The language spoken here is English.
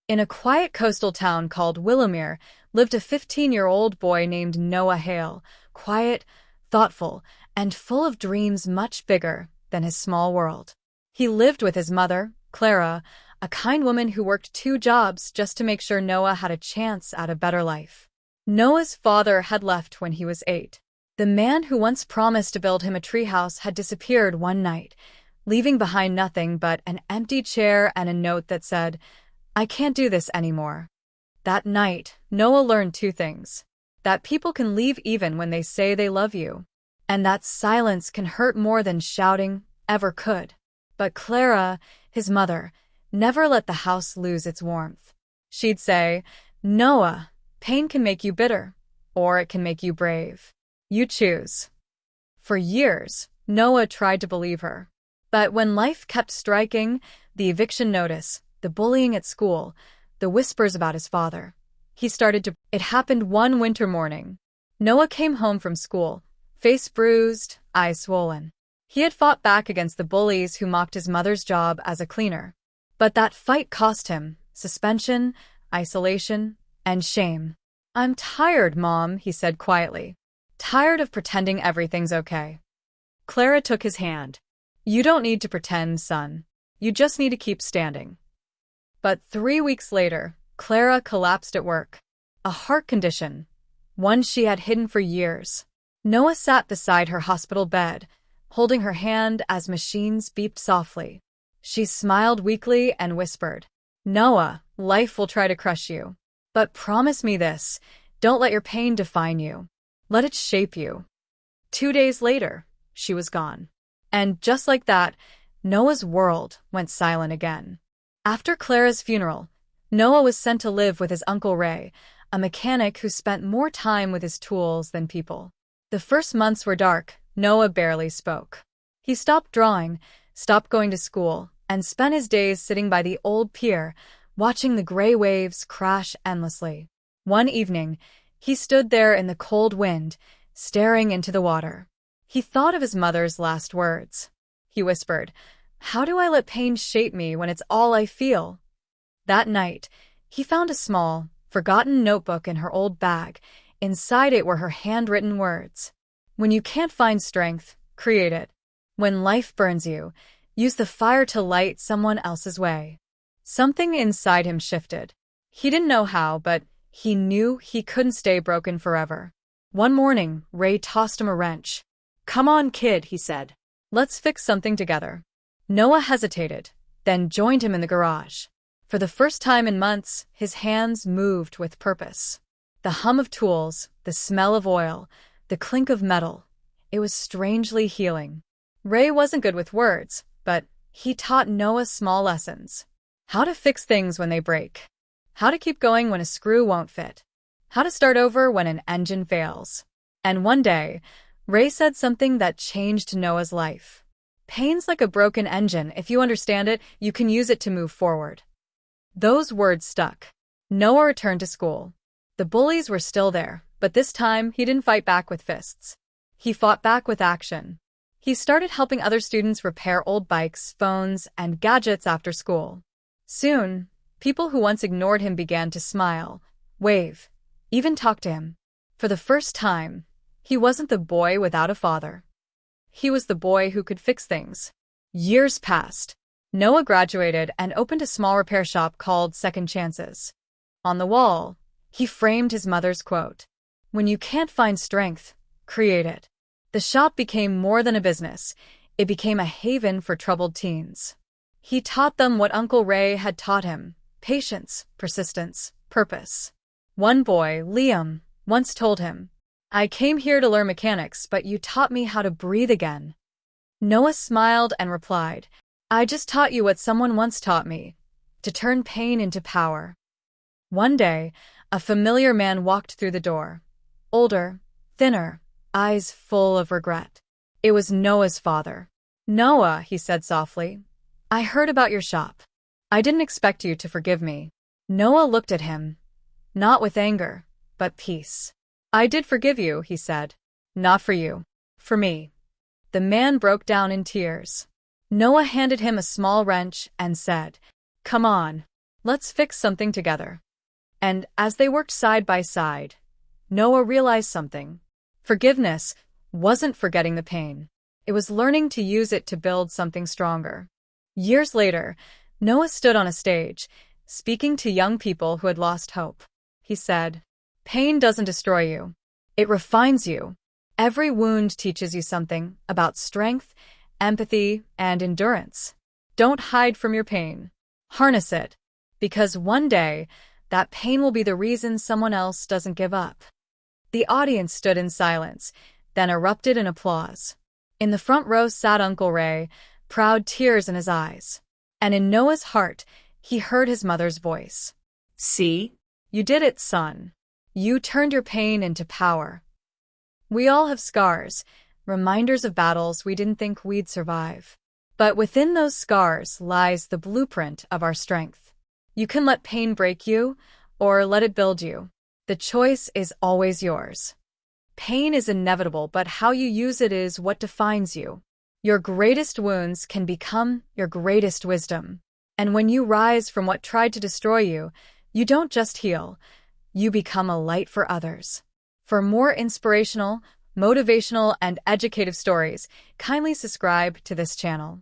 In a quiet coastal town called Willowmere lived a 15-year-old boy named Noah Hale, quiet, thoughtful, and full of dreams much bigger than his small world. He lived with his mother, Clara, a kind woman who worked 2 jobs just to make sure Noah had a chance at a better life. Noah's father had left when he was 8. The man who once promised to build him a treehouse had disappeared one night, leaving behind nothing but an empty chair and a note that said, "I can't do this anymore." That night, Noah learned 2 things. That people can leave even when they say they love you, and that silence can hurt more than shouting ever could. But Clara, his mother, never let the house lose its warmth. She'd say, "Noah, pain can make you bitter, or it can make you brave. You choose." For years, Noah tried to believe her. But when life kept striking, the eviction notice, the bullying at school, the whispers about his father, he started to. It happened one winter morning. Noah came home from school, face bruised, eyes swollen. He had fought back against the bullies who mocked his mother's job as a cleaner. But that fight cost him suspension, isolation, and shame. "I'm tired, Mom," he said quietly. "Tired of pretending everything's okay." Clara took his hand. "You don't need to pretend, son. You just need to keep standing." But 3 weeks later, Clara collapsed at work. A heart condition, one she had hidden for years. Noah sat beside her hospital bed, holding her hand as machines beeped softly. She smiled weakly and whispered, "Noah, life will try to crush you. But promise me this, don't let your pain define you. Let it shape you." 2 days later, she was gone. And just like that, Noah's world went silent again. After Clara's funeral, Noah was sent to live with his Uncle Ray, a mechanic who spent more time with his tools than people. The first months were dark. Noah barely spoke. He stopped drawing, stopped going to school, and spent his days sitting by the old pier, watching the gray waves crash endlessly. One evening, he stood there in the cold wind, staring into the water. He thought of his mother's last words. He whispered, "How do I let pain shape me when it's all I feel?" That night, he found a small, forgotten notebook in her old bag. Inside it were her handwritten words. "When you can't find strength, create it. When life burns you, use the fire to light someone else's way." Something inside him shifted. He didn't know how, but he knew he couldn't stay broken forever. One morning, Ray tossed him a wrench. "Come on, kid," he said. "Let's fix something together." Noah hesitated, then joined him in the garage. For the first time in months, his hands moved with purpose. The hum of tools, the smell of oil, the clink of metal. It was strangely healing. Ray wasn't good with words, but he taught Noah small lessons. How to fix things when they break. How to keep going when a screw won't fit. How to start over when an engine fails. And one day, Ray said something that changed Noah's life. "Pain's like a broken engine. If you understand it, you can use it to move forward." Those words stuck. Noah returned to school. The bullies were still there, but this time he didn't fight back with fists. He fought back with action. He started helping other students repair old bikes, phones, and gadgets after school. Soon, people who once ignored him began to smile, wave, even talk to him. For the first time, he wasn't the boy without a father. He was the boy who could fix things. Years passed. Noah graduated and opened a small repair shop called Second Chances. On the wall, he framed his mother's quote, "When you can't find strength, create it." The shop became more than a business. It became a haven for troubled teens. He taught them what Uncle Ray had taught him: patience, persistence, purpose. One boy, Liam, once told him, "I came here to learn mechanics, but you taught me how to breathe again." Noah smiled and replied, "I just taught you what someone once taught me, to turn pain into power." One day, a familiar man walked through the door. Older, thinner, eyes full of regret. It was Noah's father. "Noah," he said softly, "I heard about your shop. I didn't expect you to forgive me." Noah looked at him, not with anger, but peace. "I did forgive you," he said. "Not for you. For me." The man broke down in tears. Noah handed him a small wrench and said, "Come on. Let's fix something together. And as they worked side by side, Noah realized something. Forgiveness wasn't forgetting the pain. It was learning to use it to build something stronger. Years later, Noah stood on a stage, speaking to young people who had lost hope. He said, "Pain doesn't destroy you. It refines you. Every wound teaches you something about strength, empathy, and endurance. Don't hide from your pain. Harness it, because one day, that pain will be the reason someone else doesn't give up." The audience stood in silence, then erupted in applause. In the front row sat Uncle Ray, proud tears in his eyes. And in Noah's heart, he heard his mother's voice. "See? You did it, son. You turned your pain into power." We all have scars, reminders of battles we didn't think we'd survive. But within those scars lies the blueprint of our strength. You can let pain break you, or let it build you. The choice is always yours. Pain is inevitable, but how you use it is what defines you. Your greatest wounds can become your greatest wisdom. And when you rise from what tried to destroy you, you don't just heal, you become a light for others. For more inspirational, motivational, and educative stories, kindly subscribe to this channel.